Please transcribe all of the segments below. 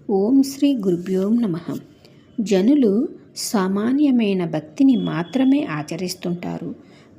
ఓం శ్రీ గురుభ్యో నమః. జనులు సామాన్యమైన భక్తిని మాత్రమే ఆచరిస్తుంటారు.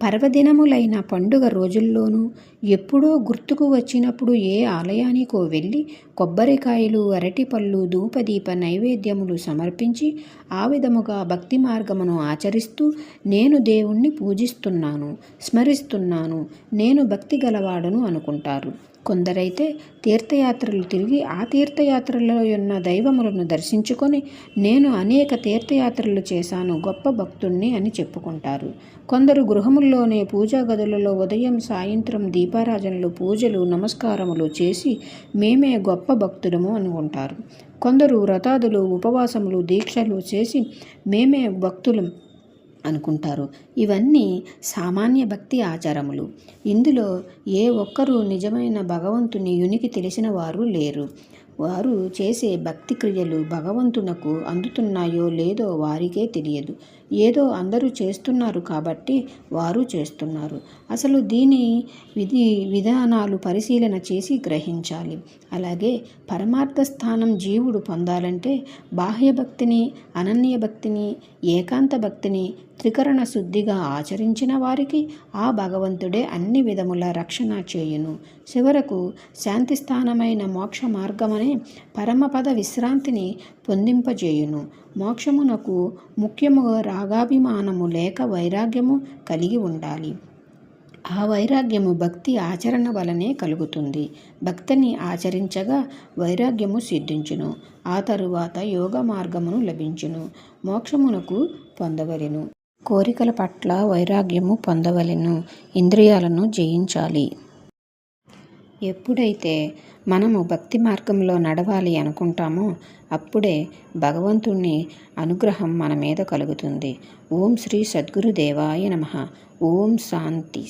పర్వదినములైన పండుగ రోజుల్లోనూ ఎప్పుడో గుర్తుకు వచ్చినప్పుడు ఏ ఆలయానికో వెళ్ళి కొబ్బరికాయలు, అరటిపళ్ళు, ధూపదీప నైవేద్యములు సమర్పించి ఆ విధముగా భక్తి మార్గమును ఆచరిస్తూ నేను దేవుణ్ణి పూజిస్తున్నాను, స్మరిస్తున్నాను, నేను భక్తి గలవాడను అనుకుంటారు. కొందరైతే తీర్థయాత్రలు తిరిగి ఆ తీర్థయాత్రలో ఉన్న దైవములను దర్శించుకొని నేను అనేక తీర్థయాత్రలు చేశాను, గొప్ప భక్తుణ్ణి అని చెప్పుకుంటారు. కొందరు గృహముల్లోనే పూజా గదులలో ఉదయం సాయంత్రం దీపారాజనలు, పూజలు, నమస్కారములు చేసి మేమే గొప్ప భక్తులము అనుకుంటారు. కొందరు వ్రతాదులు, ఉపవాసములు, దీక్షలు చేసి మేమే భక్తులం అనుకుంటారు. ఇవన్నీ సామాన్య భక్తి ఆచారములు. ఇందులో ఏ ఒక్కరూ నిజమైన భగవంతుని ఉనికి తెలిసిన వారు లేరు. వారు చేసే భక్తి క్రియలు భగవంతునకు అందుతున్నాయో లేదో వారికే తెలియదు. ఏదో అందరూ చేస్తున్నారు కాబట్టి వారు చేస్తున్నారు. అసలు దీని విధానాలు పరిశీలన చేసి గ్రహించాలి. అలాగే పరమార్థ స్థానం జీవుడు పొందాలంటే బాహ్య భక్తిని, అనన్య భక్తిని, ఏకాంత భక్తిని త్రికరణ శుద్ధిగా ఆచరించిన వారికి ఆ భగవంతుడే అన్ని విధముల రక్షణ చేయును. చివరకు శాంతి స్థానమైన మోక్ష మార్గమనే పరమపద విశ్రాంతిని పొందింపజేయును. మోక్షమునకు ముఖ్యముగా రాగాభిమానము లేక వైరాగ్యము కలిగి ఉండాలి. ఆ వైరాగ్యము భక్తి ఆచరణ వలనే కలుగుతుంది. భక్తిని ఆచరించగా వైరాగ్యము సిద్ధించును. ఆ తరువాత యోగ మార్గమును లభించును. మోక్షమునకు పొందవలెను. కోరికల పట్ల వైరాగ్యము పొందవలెను. ఇంద్రియాలను జయించాలి. ఎప్పుడైతే మనము భక్తి మార్గంలో నడవాలి అనుకుంటామో అప్పుడే భగవంతుని అనుగ్రహం మన మీద కలుగుతుంది. ఓం శ్రీ సద్గురుదేవాయ నమః. ఓం శాంతి.